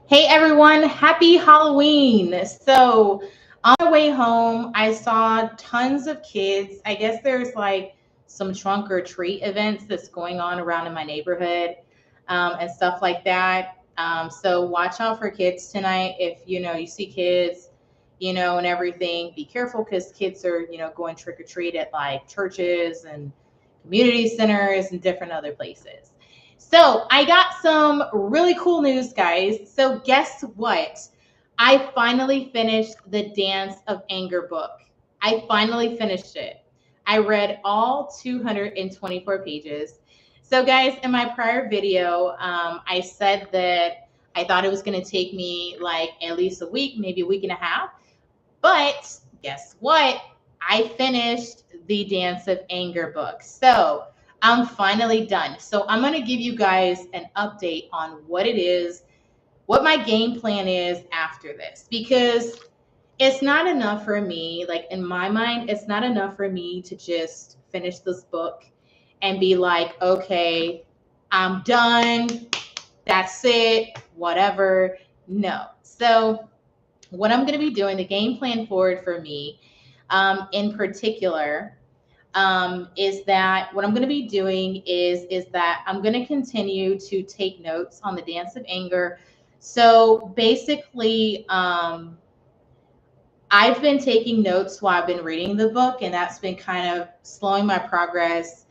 Hey everyone, happy Halloween. So, on my way home, I saw tons of kids. I guess there's like some trunk or treat events that's going on around in my neighborhood and stuff like that. So, watch out for kids tonight. If you see kids, and everything, be careful because kids are, going trick or treat at like churches and community centers and different other places. So I got some really cool news, guys. So guess what? I finally finished the Dance of Anger book. I finally finished it. I read all 224 pages. So, guys, in my prior video, I said that I thought it was going to take me like at least a week, maybe a week and a half. But guess what? I finished the Dance of Anger book. So I'm finally done. So I'm going to give you guys an update on what it is, what my game plan is after this, because it's not enough for me, like in my mind, it's not enough for me to just finish this book and be like, okay, I'm done. That's it, whatever. No. So what I'm going to be doing, the game plan forward for me in particular, is that what I'm going to be doing is that I'm going to continue to take notes on the Dance of Anger. So basically, I've been taking notes while I've been reading the book, and that's been kind of slowing my progress.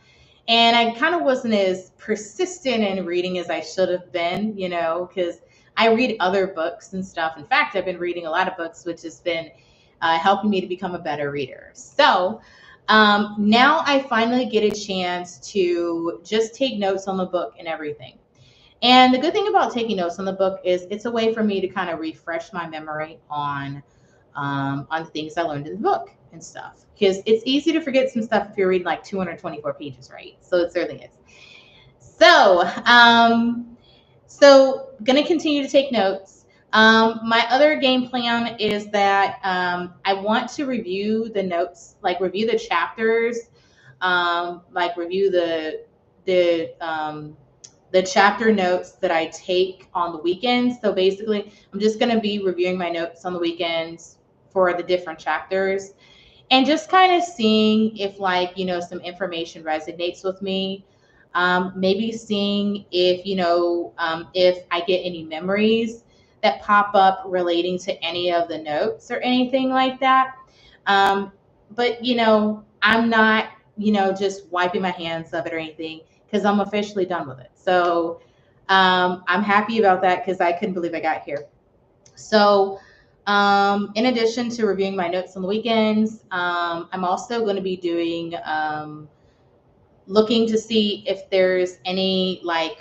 And I kind of wasn't as persistent in reading as I should have been, because I read other books and stuff. In fact, I've been reading a lot of books, which has been helping me to become a better reader. So now I finally get a chance to just take notes on the book and everything. And the good thing about taking notes on the book is it's a way for me to kind of refresh my memory on the things I learned in the book and stuff. Because it's easy to forget some stuff if you're reading like 224 pages, right? So it certainly is. So gonna continue to take notes. My other game plan is that I want to review the notes, like review the chapters, like review the chapter notes that I take on the weekends. So basically, I'm just going to be reviewing my notes on the weekends for the different chapters and just kind of seeing if, like, some information resonates with me. Maybe seeing if I get any memories that pop up relating to any of the notes or anything like that. Um, but, I'm not, just wiping my hands of it or anything because I'm officially done with it. So I'm happy about that because I couldn't believe I got here. So, in addition to reviewing my notes on the weekends, I'm also going to be doing looking to see if there's any like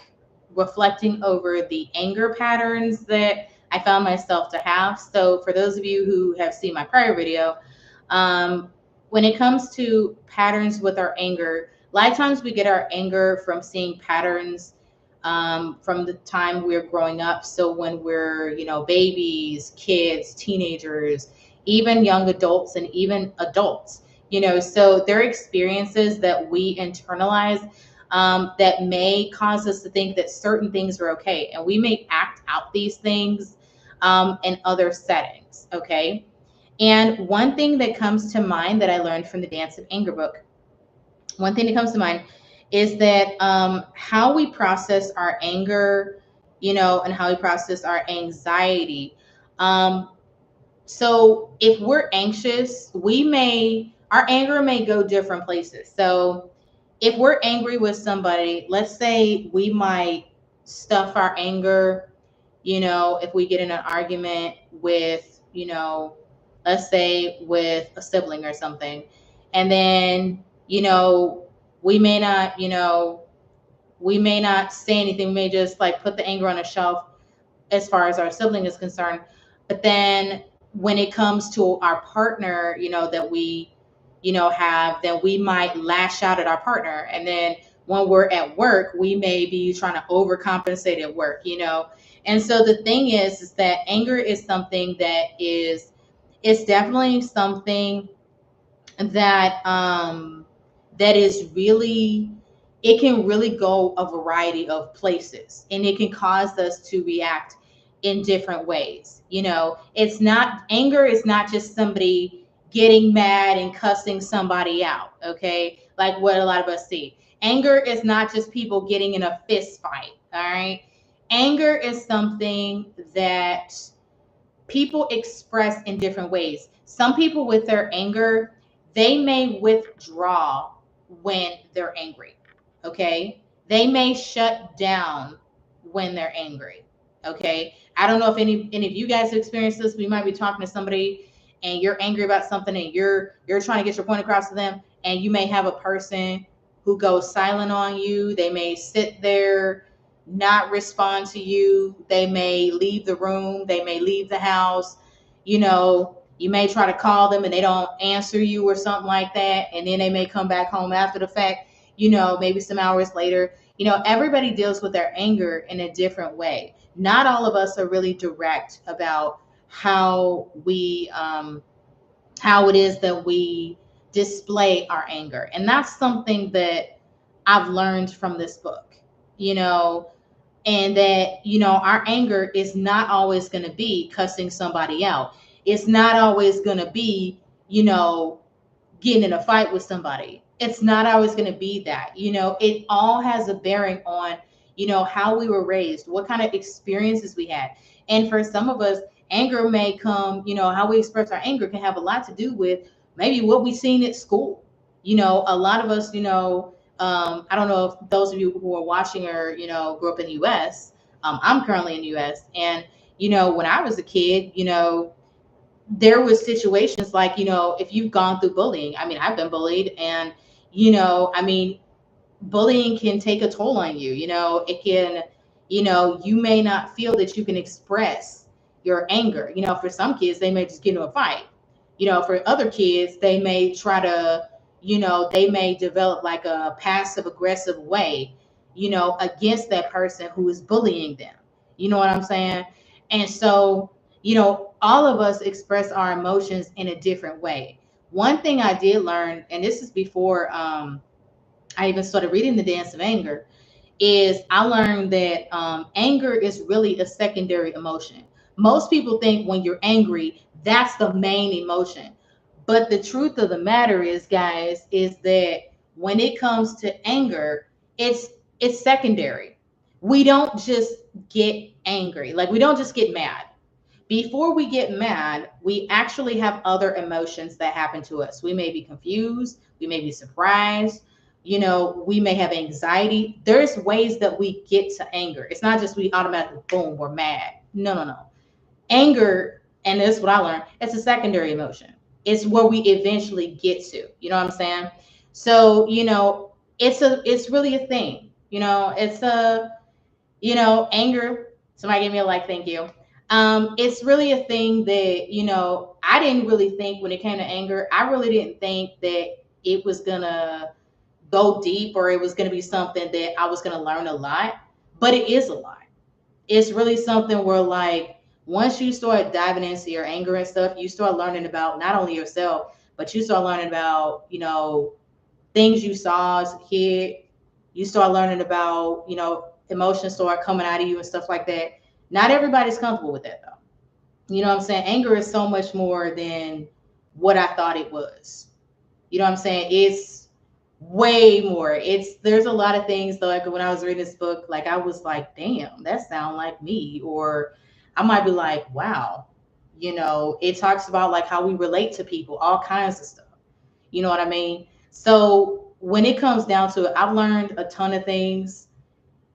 reflecting over the anger patterns that I found myself to have. So, for those of you who have seen my prior video, um, when it comes to patterns with our anger, a lot of times we get our anger from seeing patterns from the time we're growing up. So when we're, babies, kids, teenagers, even young adults, and even adults, so there are experiences that we internalize that may cause us to think that certain things are okay. And we may act out these things in other settings. Okay. And one thing that comes to mind that I learned from the Dance of Anger book, one thing that comes to mind is that how we process our anger, and how we process our anxiety. Um, so if we're anxious, our anger may go different places. So if we're angry with somebody, let's say we might stuff our anger, if we get in an argument with, let's say with a sibling or something, and then, we may not, we may not say anything. We may just like put the anger on a shelf as far as our sibling is concerned. But then when it comes to our partner, that we, have, then we might lash out at our partner. And then when we're at work, we may be trying to overcompensate at work, And so the thing is that anger is something it's definitely something that is really, it can really go a variety of places, and it can cause us to react in different ways. It's not, anger is not just somebody getting mad and cussing somebody out, okay? Like what a lot of us see. Anger is not just people getting in a fist fight, all right? Anger is something that people express in different ways. Some people with their anger, they may withdraw when they're angry, okay? They may shut down when they're angry, okay? I don't know if any of you guys have experienced this. We might be talking to somebody and you're angry about something and you're trying to get your point across to them, and you may have a person who goes silent on you. They may sit there, not respond to you. They may leave the room. They may leave the house. You may try to call them and they don't answer you or something like that. And then they may come back home after the fact, maybe some hours later. Everybody deals with their anger in a different way. Not all of us are really direct about how it is that we display our anger. And that's something that I've learned from this book, and that, our anger is not always going to be cussing somebody out. It's not always going to be, getting in a fight with somebody. It's not always going to be that. It all has a bearing on, how we were raised, what kind of experiences we had. And for some of us, anger may come, how we express our anger can have a lot to do with maybe what we've seen at school. A lot of us, I don't know if those of you who are watching or, grew up in the US. I'm currently in the US. And, when I was a kid, there was situations like, if you've gone through bullying, I mean, I've been bullied, and, bullying can take a toll on you. It can, you may not feel that you can express your anger. For some kids, they may just get into a fight. For other kids, they may try to, they may develop like a passive aggressive way, against that person who is bullying them. You know what I'm saying? And so, all of us express our emotions in a different way. One thing I did learn, and this is before I even started reading The Dance of Anger, is I learned that anger is really a secondary emotion. Most people think when you're angry, that's the main emotion. But the truth of the matter is, guys, is that when it comes to anger, it's secondary. We don't just get angry. Like, we don't just get mad. Before we get mad, we actually have other emotions that happen to us. We may be confused, we may be surprised, we may have anxiety. There's ways that we get to anger. It's not just we automatically, boom, we're mad. No, no, no. Anger, and this is what I learned, it's a secondary emotion. It's where we eventually get to. You know what I'm saying? So, it's really a thing. It's anger. Somebody give me a like, thank you. It's really a thing that, I didn't really think when it came to anger, I really didn't think that it was gonna go deep, or it was gonna be something that I was gonna learn a lot, but it is a lot. It's really something where, like, once you start diving into your anger and stuff, you start learning about not only yourself, but you start learning about, things you saw as a kid. You start learning about, emotions start coming out of you and stuff like that. Not everybody's comfortable with that, though. You know what I'm saying? Anger is so much more than what I thought it was. You know what I'm saying? It's way more. There's a lot of things though, like when I was reading this book, like I was like, damn, that sound like me. Or I might be like, wow, it talks about like how we relate to people, all kinds of stuff. You know what I mean? So when it comes down to it, I've learned a ton of things.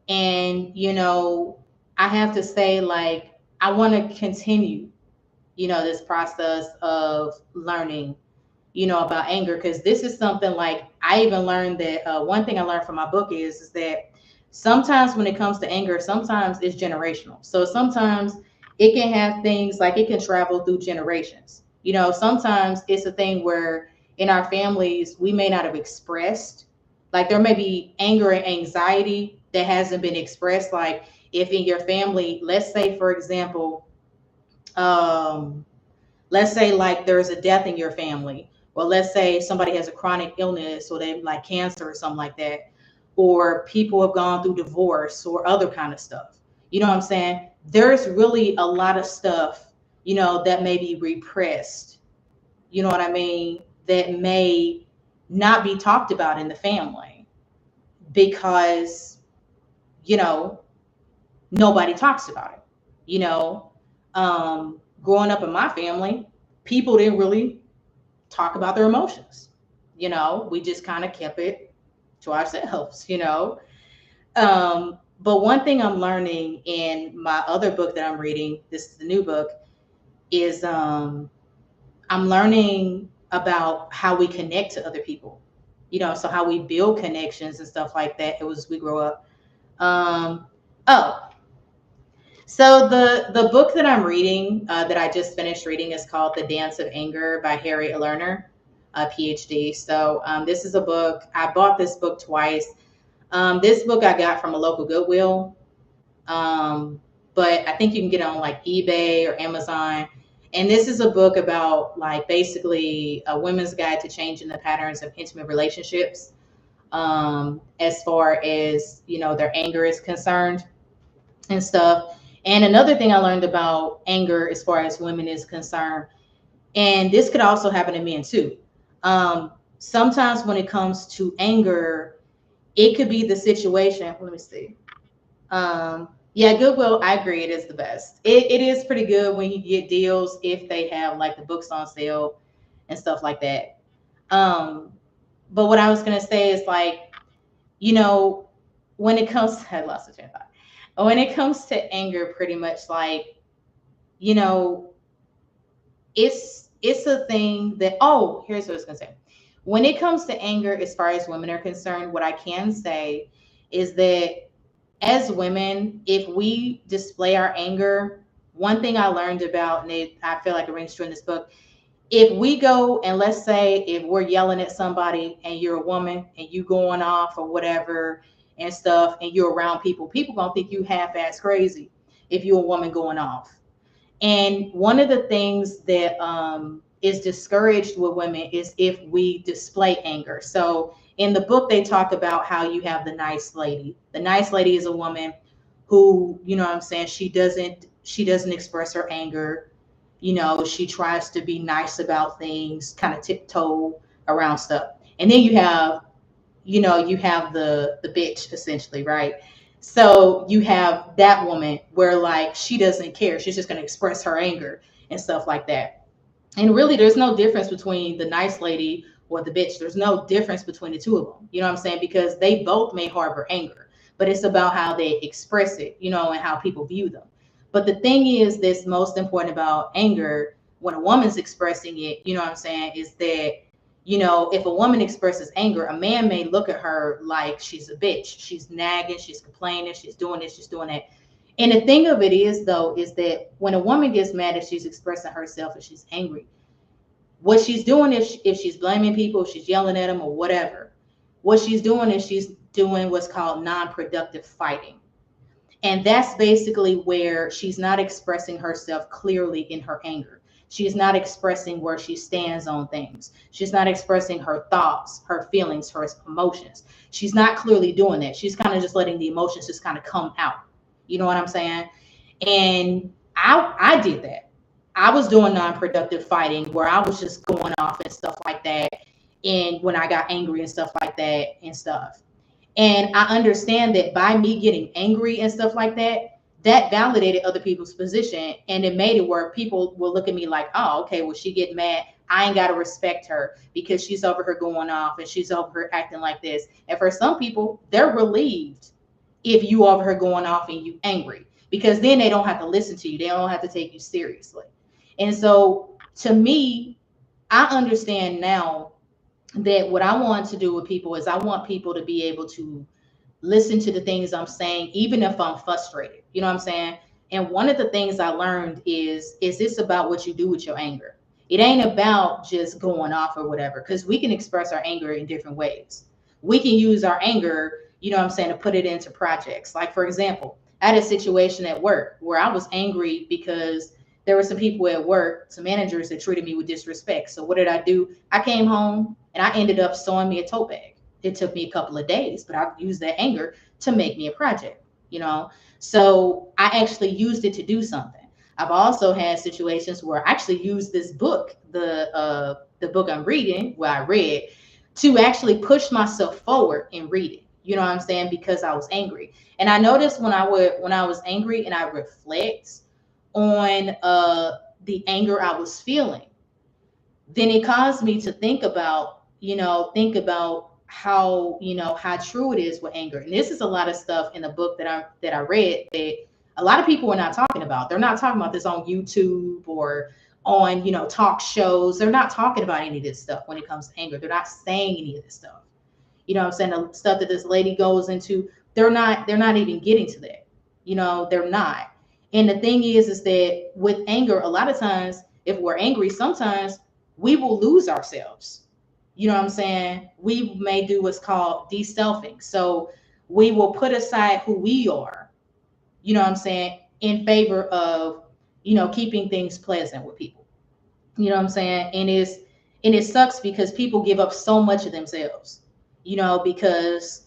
And, I have to say, like, I want to continue, this process of learning, about anger, because this is something like I even learned that one thing I learned from my book is that sometimes when it comes to anger, sometimes it's generational. So sometimes it can have things like it can travel through generations. Sometimes it's a thing where in our families, we may not have expressed, like there may be anger and anxiety that hasn't been expressed. Like if in your family, let's say, for example, let's say like there's a death in your family, or let's say somebody has a chronic illness or they like cancer or something like that, or people have gone through divorce or other kind of stuff. You know what I'm saying? There's really a lot of stuff, that may be repressed, you know what I mean, that may not be talked about in the family because, you know, nobody talks about it. You know, growing up in my family, people didn't really talk about their emotions. We just kind of kept it to ourselves. But one thing I'm learning in my other book that I'm reading, this is the new book, is I'm learning about how we connect to other people. So how we build connections and stuff like that as we grow up. Oh, so the book that I'm reading, that I just finished reading, is called The Dance of Anger by Harriet Lerner, a PhD. So this is a book. I bought this book twice. This book I got from a local Goodwill, but I think you can get it on like eBay or Amazon. And this is a book about like basically a women's guide to changing the patterns of intimate relationships, as far as their anger is concerned and stuff. And another thing I learned about anger as far as women is concerned, and this could also happen to men too. Sometimes when it comes to anger, it could be the situation. Let me see. Yeah, Goodwill, I agree, it is the best. It is pretty good when you get deals if they have like the books on sale and stuff like that. But what I was gonna say is like, you know, when it comes I lost the train of thought. When it comes to anger, pretty much like, you know, it's a thing that, oh, here's what I was gonna say. When it comes to anger, as far as women are concerned, what I can say is that as women, if we display our anger, one thing I learned about, and I feel like it rings true in this book, if we go and let's say if we're yelling at somebody and you're a woman and you going off or whatever and stuff, and you're around people gonna think you half-ass crazy if you're a woman going off. And one of the things that is discouraged with women is if we display anger. So in the book, they talk about how you have the nice lady. The nice lady is a woman who, you know what I'm saying, she doesn't express her anger. She tries to be nice about things, kind of tiptoe around stuff. And then you have the bitch essentially, right? So you have that woman where like she doesn't care. She's just going to express her anger and stuff like that. And really, there's no difference between the nice lady or the bitch. There's no difference between the two of them. You know what I'm saying? Because they both may harbor anger, but it's about how they express it, and how people view them. But the thing is, that's most important about anger when a woman's expressing it, you know what I'm saying, is that if a woman expresses anger, a man may look at her like she's a bitch. She's nagging, she's complaining, she's doing this, she's doing that. And the thing of it is, though, is that when a woman gets mad and she's expressing herself and she's angry, what she's doing is if she's blaming people, if she's yelling at them or whatever, what she's doing is she's doing what's called non-productive fighting. And that's basically where she's not expressing herself clearly in her anger. She's not expressing where she stands on things. She's not expressing her thoughts, her feelings, her emotions. She's not clearly doing that. She's kind of just letting the emotions just kind of come out. You know what I'm saying? And I did that. I was doing non-productive fighting where I was just going off and stuff like that. And when I got angry and stuff like that and stuff. And I understand that by me getting angry and stuff like that, that validated other people's position. And it made it where people will look at me like, oh, okay, well, she get mad. I ain't got to respect her because she's over here going off and she's over here acting like this. And for some people, they're relieved if you over here going off and you angry, because then they don't have to listen to you. They don't have to take you seriously. And so to me, I understand now that what I want to do with people is I want people to be able to listen to the things I'm saying, even if I'm frustrated. You know what I'm saying? And one of the things I learned is this about what you do with your anger? It ain't about just going off or whatever, because we can express our anger in different ways. We can use our anger, you know what I'm saying, to put it into projects. Like, for example, I had a situation at work where I was angry because there were some people at work, some managers that treated me with disrespect. So what did I do? I came home and I ended up sewing me a tote bag. It took me a couple of days, but I used that anger to make me a project. you know. So I actually used it to do something. I've also had situations where I actually used this book, the book I'm reading, where I read, to actually push myself forward in reading. You know what I'm saying? Because I was angry. And I noticed when I was angry and I reflect on the anger I was feeling, then it caused me to think about how, how true it is with anger. And this is a lot of stuff in the book that I read that a lot of people are not talking about. They're not talking about this on YouTube or on, talk shows. They're not talking about any of this stuff when it comes to anger. They're not saying any of this stuff. You know what I'm saying? The stuff that this lady goes into, they're not even getting to that. They're not. And the thing is that with anger, a lot of times, if we're angry, sometimes we will lose ourselves. You know what I'm saying? We may do what's called de-selfing. So we will put aside who we are, you know what I'm saying, in favor of, keeping things pleasant with people. You know what I'm saying? And it sucks because people give up so much of themselves, because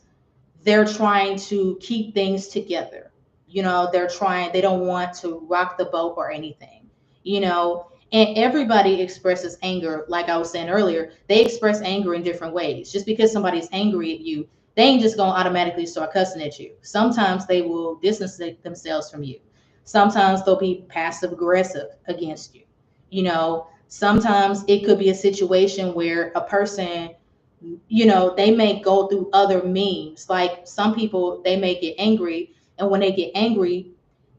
they're trying to keep things together. They don't want to rock the boat or anything, and everybody expresses anger. Like I was saying earlier, they express anger in different ways. Just because somebody's angry at you, they ain't just gonna automatically start cussing at you. Sometimes they will distance themselves from you. Sometimes they'll be passive aggressive against you. Sometimes it could be a situation where a person, they may go through other means. Like some people, they may get angry, and when they get angry,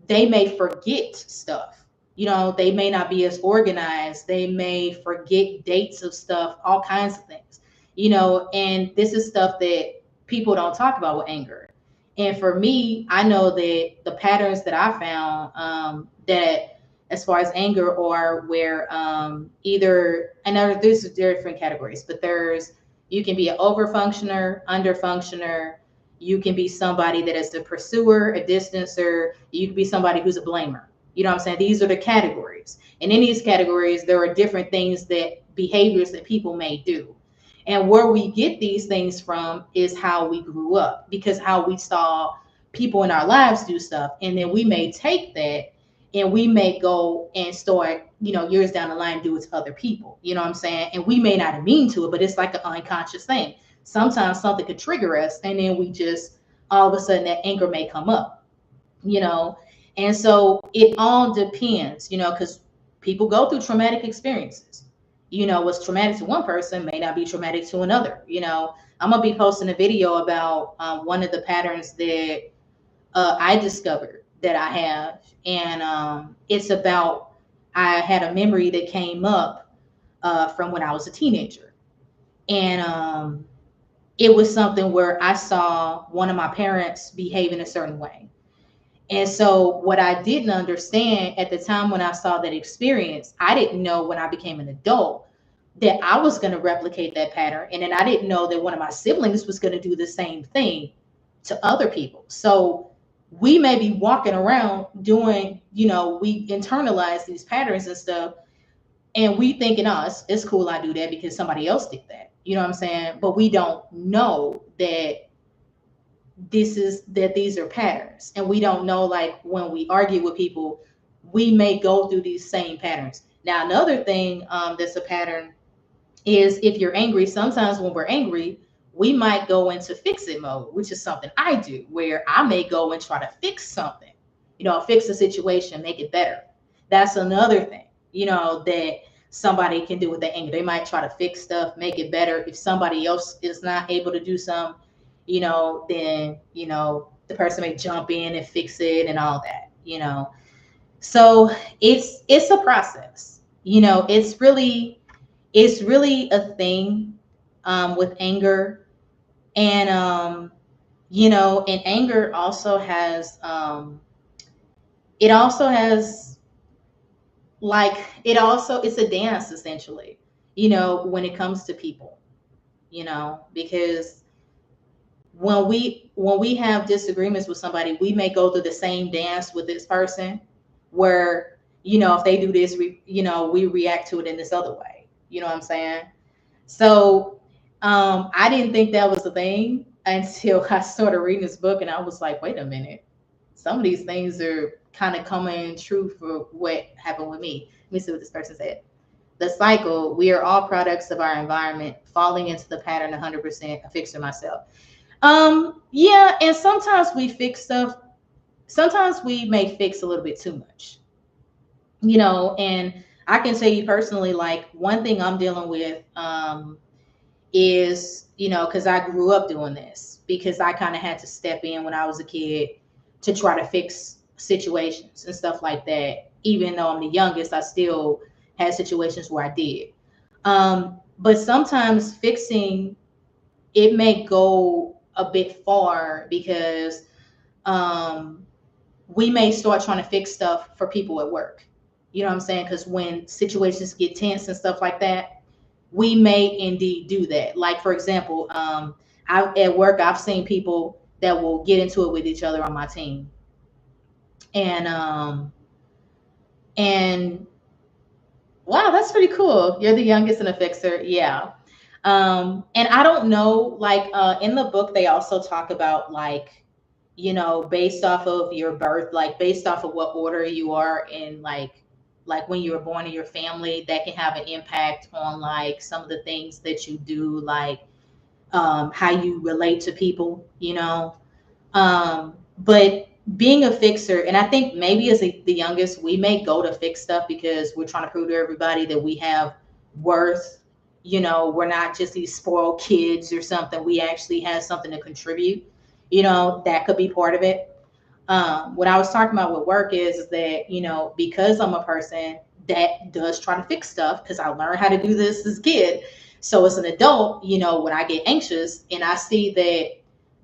they may forget stuff. They may not be as organized. They may forget dates of stuff, all kinds of things. And this is stuff that people don't talk about with anger. And for me, I know that the patterns that I found, that as far as anger, or where either, I know there's different categories, but you can be an over functioner, under functioner. You can be somebody that is a pursuer, a distancer. You can be somebody who's a blamer. You know what I'm saying? These are the categories. And in these categories, there are different things, that behaviors that people may do. And where we get these things from is how we grew up, because how we saw people in our lives do stuff. And then we may take that and we may go and start, years down the line, do it to other people. You know what I'm saying? And we may not mean to it, but it's like an unconscious thing. Sometimes something could trigger us, and then we just, all of a sudden, that anger may come up, you know. And so it all depends, because people go through traumatic experiences. What's traumatic to one person may not be traumatic to another. I'm gonna be posting a video about one of the patterns that I discovered that I have, and it's about, I had a memory that came up from when I was a teenager, and it was something where I saw one of my parents behave in a certain way. And so what I didn't understand at the time when I saw that experience, I didn't know when I became an adult that I was going to replicate that pattern. And then I didn't know that one of my siblings was going to do the same thing to other people. So we may be walking around doing, we internalize these patterns and stuff, and we thinking, oh, it's cool I do that because somebody else did that. You know what I'm saying? But we don't know that these are patterns. And we don't know, like, when we argue with people, we may go through these same patterns. Now, another thing that's a pattern is, if you're angry, sometimes when we're angry, we might go into fix it mode, which is something I do, where I may go and try to fix something, fix a situation, make it better. That's another thing, that somebody can do with their anger. They might try to fix stuff, make it better. If somebody else is not able to do something, then, the person may jump in and fix it and all that. So it's a process. It's really a thing with anger. And and anger also has like, it's a dance, essentially, when it comes to people, because when we have disagreements with somebody, we may go through the same dance with this person, where, if they do this, we react to it in this other way. You know what I'm saying? So I didn't think that was a thing until I started reading this book, and I was like, wait a minute. some of these things are kind of coming true for what happened with me. Let me see what this person said. The cycle, we are all products of our environment, falling into the pattern 100%, a fixer myself. Yeah, and sometimes we fix stuff, sometimes we may fix a little bit too much, and I can tell you personally, like one thing I'm dealing with is, because I grew up doing this, because I kind of had to step in when I was a kid to try to fix situations and stuff like that. Even though I'm the youngest, I still had situations where I did. But sometimes fixing it may go a bit far because um, we may start trying to fix stuff for people at work. You know what I'm saying? Because when situations get tense and stuff like that, we may indeed do that. Like for example, at work, I've seen people that will get into it with each other on my team, and and wow, that's pretty cool. You're the youngest and a fixer, yeah. And I don't know, like in the book, they also talk about like, based off of your birth, like based off of what order you are in, like when you were born in your family, that can have an impact on like some of the things that you do, like how you relate to people, but being a fixer, and I think maybe as the youngest, we may go to fix stuff because we're trying to prove to everybody that we have worth. We're not just these spoiled kids or something. We actually have something to contribute. That could be part of it. What I was talking about with work is that, because I'm a person that does try to fix stuff, because I learned how to do this as a kid. So as an adult, when I get anxious and I see that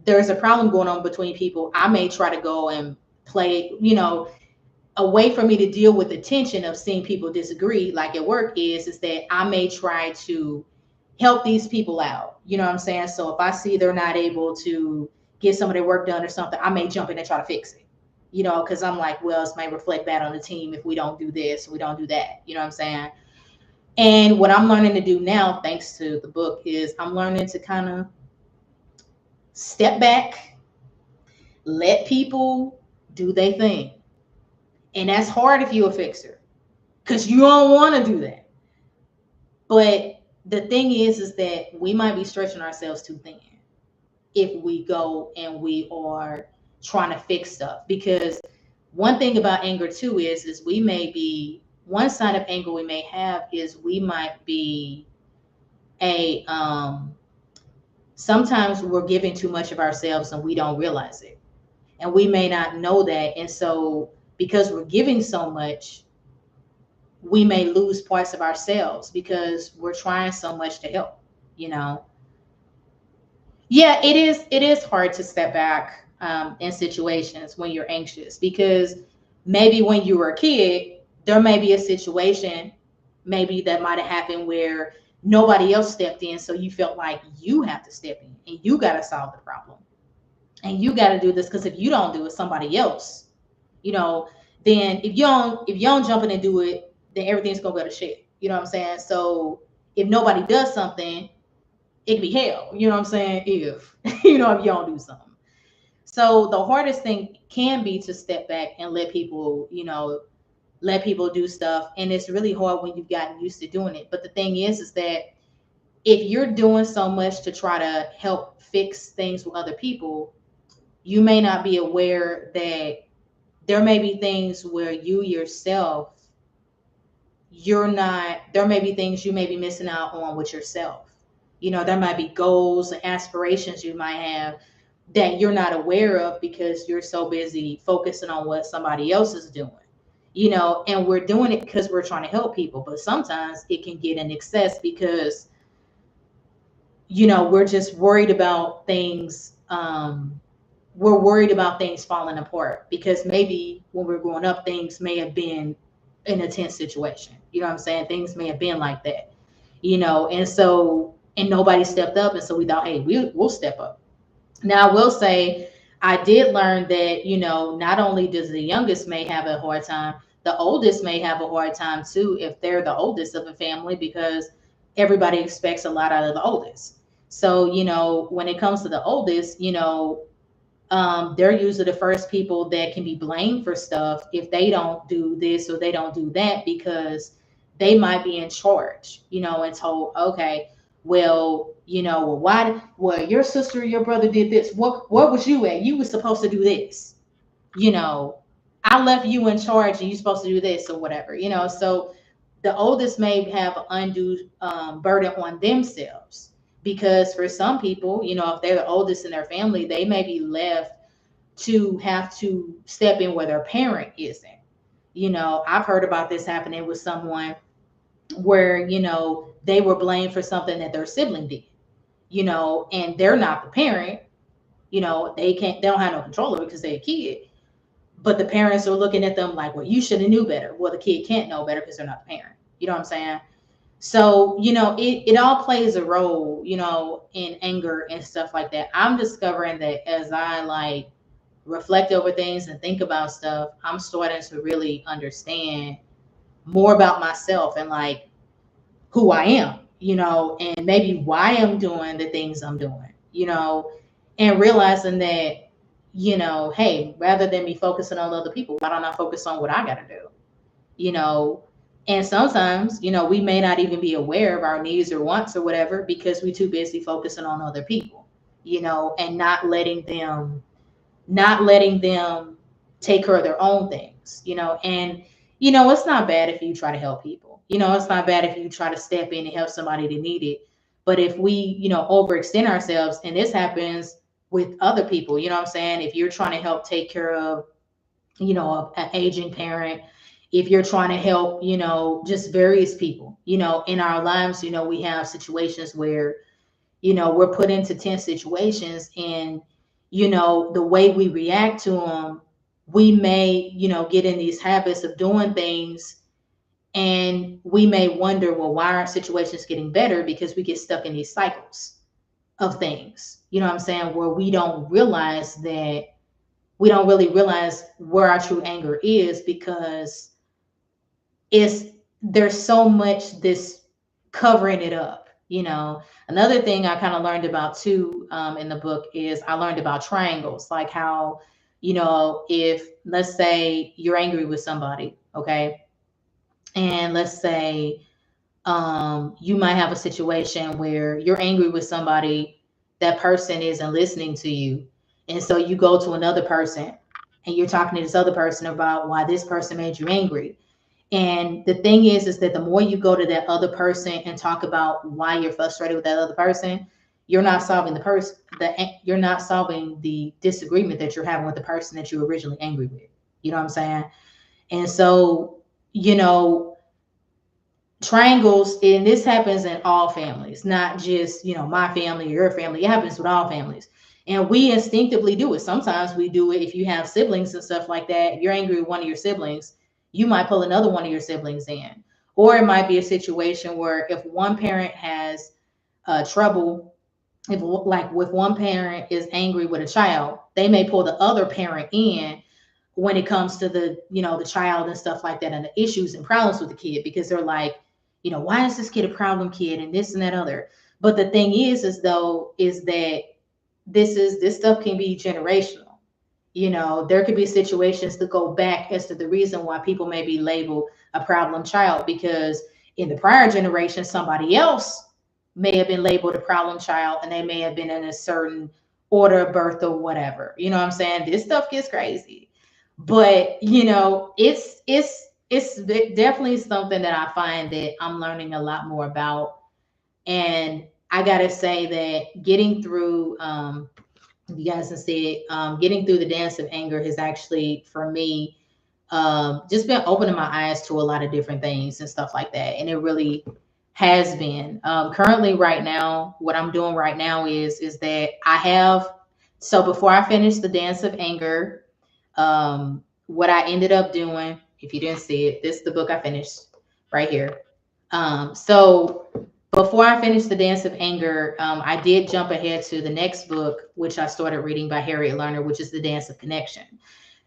there's a problem going on between people, I may try to go and play, a way for me to deal with the tension of seeing people disagree, like at work, is that I may try to help these people out. You know what I'm saying? So if I see they're not able to get some of their work done or something, I may jump in and try to fix it. Because I'm like, well, this may reflect bad on the team if we don't do this, we don't do that. You know what I'm saying? And what I'm learning to do now, thanks to the book, is I'm learning to kind of step back, let people do their thing. And that's hard if you're a fixer, because you don't want to do that. But the thing is that we might be stretching ourselves too thin if we go and we are trying to fix stuff. Because one thing about anger too is we may be, one side of anger we may have is we might be a sometimes we're giving too much of ourselves and we don't realize it, and we may not know that. And so because we're giving so much, we may lose parts of ourselves because we're trying so much to help, you know. Yeah, it is hard to step back in situations when you're anxious, because maybe when you were a kid, there may be a situation maybe that might have happened where nobody else stepped in, so you felt like you have to step in and you got to solve the problem and you got to do this, because if you don't do it, somebody else, you know, then if you don't jump in and do it, then everything's gonna go to shit. You know what I'm saying? So if nobody does something, it could be hell. You know what I'm saying? If if you don't do something. So the hardest thing can be to step back and let people do stuff. And it's really hard when you've gotten used to doing it. But the thing is that if you're doing so much to try to help fix things with other people, you may not be aware that there may be things where you yourself, there may be things you may be missing out on with yourself. There might be goals and aspirations you might have that you're not aware of because you're so busy focusing on what somebody else is doing. And we're doing it because we're trying to help people, but sometimes it can get in excess because we're just worried about things. We're worried about things falling apart because maybe when we're growing up, things may have been in a tense situation. You know what I'm saying? Things may have been like that, and nobody stepped up. And so we thought, hey, we'll step up. Now, I will say, I did learn that, not only does the youngest may have a hard time, the oldest may have a hard time too if they're the oldest of a family, because everybody expects a lot out of the oldest. So, when it comes to the oldest, they're usually the first people that can be blamed for stuff if they don't do this or they don't do that, because they might be in charge, and told, okay, well, well, why, well, your sister or your brother did this. What was you at? You were supposed to do this. You know, I left you in charge and you're supposed to do this or whatever, So the oldest may have an undue burden on themselves, because for some people, if they're the oldest in their family, they may be left to have to step in where their parent isn't. I've heard about this happening with someone where, they were blamed for something that their sibling did, and they're not the parent, they don't have no control over it because they're a kid. But the parents are looking at them like, well, you should have knew better. Well, the kid can't know better because they're not the parent. You know what I'm saying? So, it all plays a role, in anger and stuff like that. I'm discovering that as I like reflect over things and think about stuff, I'm starting to really understand more about myself and like who I am, and maybe why I'm doing the things I'm doing, and realizing that, hey, rather than me focusing on other people, why don't I focus on what I got to do, you know? And sometimes, we may not even be aware of our needs or wants or whatever because we're too busy focusing on other people, and not letting them take care of their own things, and it's not bad if you try to help people. It's not bad if you try to step in and help somebody that need it. But if we, overextend ourselves, and this happens with other people, you know what I'm saying? If you're trying to help take care of, an aging parent, if you're trying to help, just various people, in our lives, we have situations where, we're put into tense situations, and the way we react to them, we may get in these habits of doing things, and we may wonder, well, why aren't situations getting better? Because we get stuck in these cycles of things, you know what I'm saying, where we don't really realize where our true anger is, because it's there's so much this covering it up. Another thing I kind of learned about too, in the book, is I learned about triangles, like how, if, let's say, you're angry with somebody, okay, and let's say, you might have a situation where you're angry with somebody, that person isn't listening to you, and so you go to another person and you're talking to this other person about why this person made you angry. And the thing is that the more you go to that other person and talk about why you're frustrated with that other person, you're not solving you're not solving the disagreement that you're having with the person that you're originally angry with. You know what I'm saying? And so, you know, triangles, and this happens in all families, not just, my family or your family. It happens with all families. And we instinctively do it. Sometimes we do it if you have siblings and stuff like that. You're angry with one of your siblings, you might pull another one of your siblings in. Or it might be a situation where if one parent has trouble, if like with one parent is angry with a child, they may pull the other parent in when it comes to the child and stuff like that, and the issues and problems with the kid, because they're like, why is this kid a problem kid and this and that other. But the thing is that this stuff can be generational. There could be situations that go back as to the reason why people may be labeled a problem child, because in the prior generation somebody else may have been labeled a problem child, and they may have been in a certain order of birth or whatever. You know what I'm saying? This stuff gets crazy. But it's definitely something that I find that I'm learning a lot more about. And I gotta say that getting through, you guys have said, getting through the dance of anger has actually, for me, just been opening my eyes to a lot of different things and stuff like that. And it really has been. Currently, right now, what I'm doing right now is that I have. So before I finished the dance of anger, what I ended up doing, if you didn't see it, this is the book I finished right here. So before I finished the dance of anger, I did jump ahead to the next book, which I started reading, by Harriet Lerner, which is the dance of connection.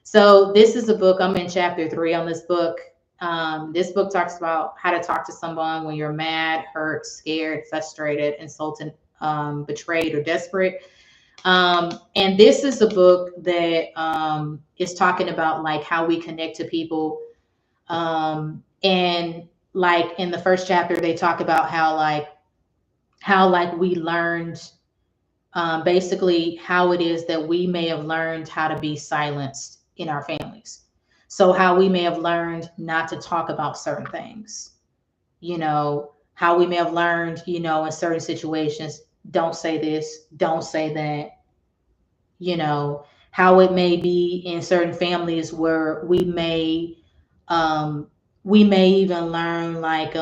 So this is a book, I'm in chapter 3 on this book. This book talks about how to talk to someone when you're mad, hurt, scared, frustrated, insulted, betrayed, or desperate. And this is a book that is talking about like how we connect to people. And like in the first chapter, they talk about how we learned basically how it is that we may have learned how to be silenced in our families. So how we may have learned not to talk about certain things, how we may have learned, in certain situations, don't say this, don't say that, how it may be in certain families where um, we may even learn like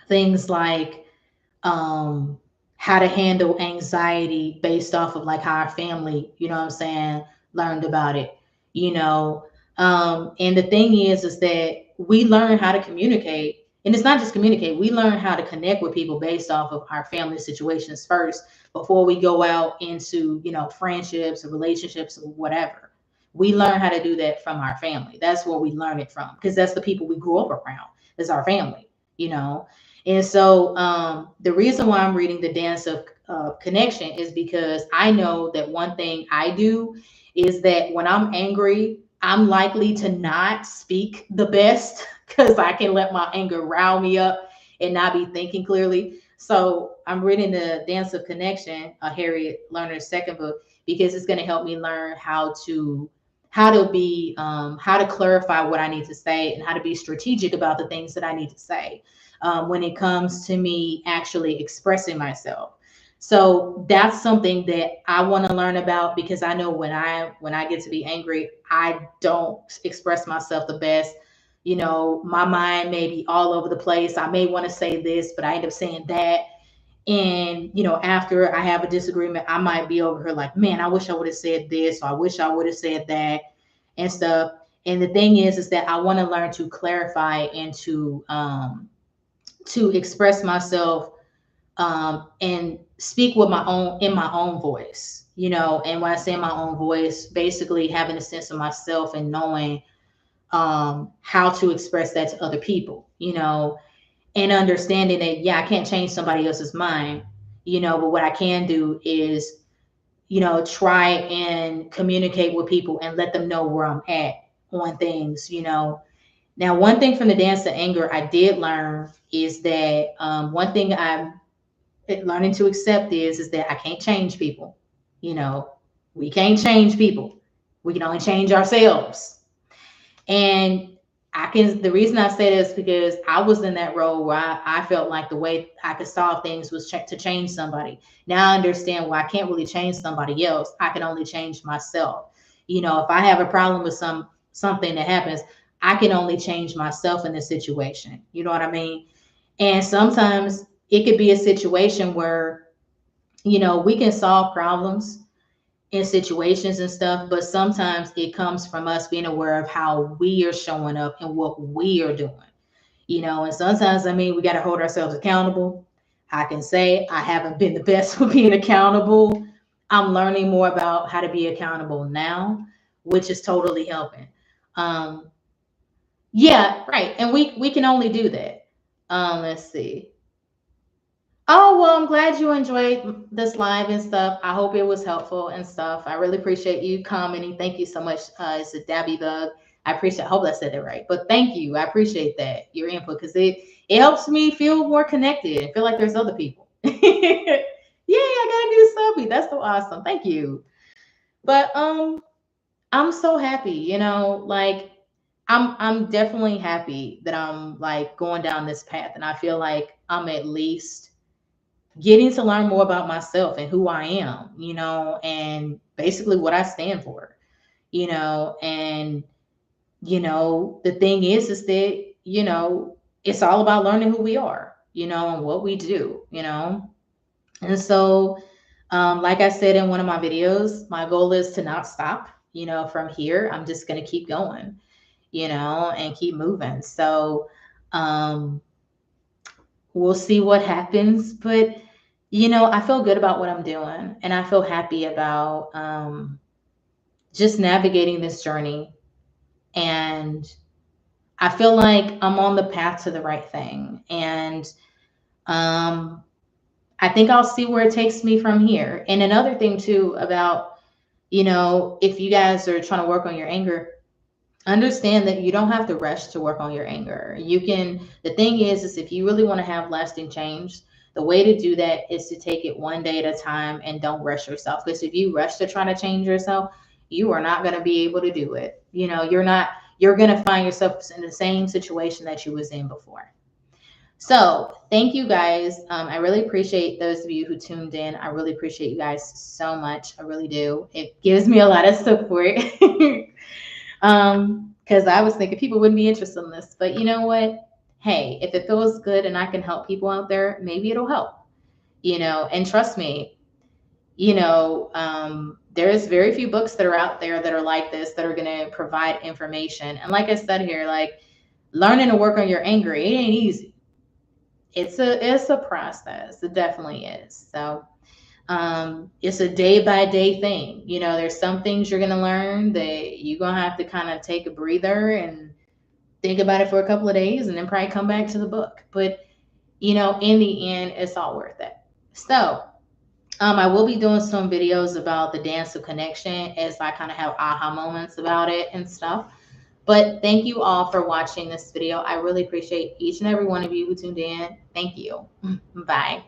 things like um, how to handle anxiety based off of like how our family, what I'm saying, learned about it, you know. And the thing is that we learn how to communicate, and it's not just communicate. We learn how to connect with people based off of our family situations first before we go out into, friendships or relationships or whatever. We learn how to do that from our family. That's where we learn it from because that's the people we grew up around. Is our family, you know. And so the reason why I'm reading The Dance of Connection is because I know that one thing I do is that when I'm angry, I'm likely to not speak the best because I can let my anger rile me up and not be thinking clearly. So I'm reading The Dance of Connection, Harriet Lerner's second book, because it's going to help me learn how to clarify what I need to say and how to be strategic about the things that I need to say when it comes to me actually expressing myself. So that's something that I want to learn about because I know when I get to be angry, I don't express myself the best. My mind may be all over the place. I may want to say this, but I end up saying that. And after I have a disagreement, I might be over here like, man, I wish I would have said this, or I wish I would have said that, and stuff. And the thing is that I want to learn to clarify and to express myself and speak with my own voice, and when I say my own voice, basically having a sense of myself and knowing how to express that to other people, and understanding that, yeah, I can't change somebody else's mind, but what I can do is, try and communicate with people and let them know where I'm at on things. Now, one thing from The Dance to Anger I did learn is that one thing I'm learning to accept is that I can't change people. You know, we can't change people. We can only change ourselves. And the reason I say this because I was in that role where I felt like the way I could solve things was to change somebody. Now I understand why I can't really change somebody else. I can only change myself. If I have a problem with something that happens, I can only change myself in this situation. You know what I mean? And sometimes it could be a situation where, we can solve problems in situations and stuff, but sometimes it comes from us being aware of how we are showing up and what we are doing, and sometimes, we got to hold ourselves accountable. I can say I haven't been the best with being accountable. I'm learning more about how to be accountable now, which is totally helping. Um, yeah, right. And we can only do that. Let's see. Oh, well, I'm glad you enjoyed this live and stuff. I hope it was helpful and stuff. I really appreciate you commenting. Thank you so much. It's a Dabby Bug. I appreciate, I hope I said it right. But thank you. I appreciate that, your input, because it helps me feel more connected and feel like there's other people. Yeah, I gotta do Subby. That's so awesome. Thank you. But I'm so happy, like I'm definitely happy that I'm like going down this path, and I feel like I'm at least getting to learn more about myself and who I am, and basically what I stand for, and the thing is that, it's all about learning who we are, and what we do. And so, like I said in one of my videos, my goal is to not stop, from here. I'm just going to keep going, and keep moving. So, um, we'll see what happens. But, I feel good about what I'm doing, and I feel happy about just navigating this journey. And I feel like I'm on the path to the right thing. And um, I think I'll see where it takes me from here. And another thing too about, if you guys are trying to work on your anger, understand that you don't have to rush to work on your anger. The thing is if you really want to have lasting change, the way to do that is to take it one day at a time and don't rush yourself. Because if you rush to try to change yourself, you are not going to be able to do it. You're going to find yourself in the same situation that you was in before. So thank you guys. I really appreciate those of you who tuned in. I really appreciate you guys so much. I really do. It gives me a lot of support. Because I was thinking people wouldn't be interested in this, but you know what? Hey, if it feels good and I can help people out there, maybe it'll help. And trust me, there's very few books that are out there that are like this that are going to provide information. And like I said here, like learning to work on your anger, it ain't easy. It's a process. It definitely is. So it's a day by day thing. There's some things you're gonna learn that you're gonna have to kind of take a breather and think about it for a couple of days, and then probably come back to the book. But in the end, it's all worth it. So I will be doing some videos about the dance of connection as I kind of have aha moments about it and stuff. But thank you all for watching this video. I really appreciate each and every one of you who tuned in. Thank you. Bye.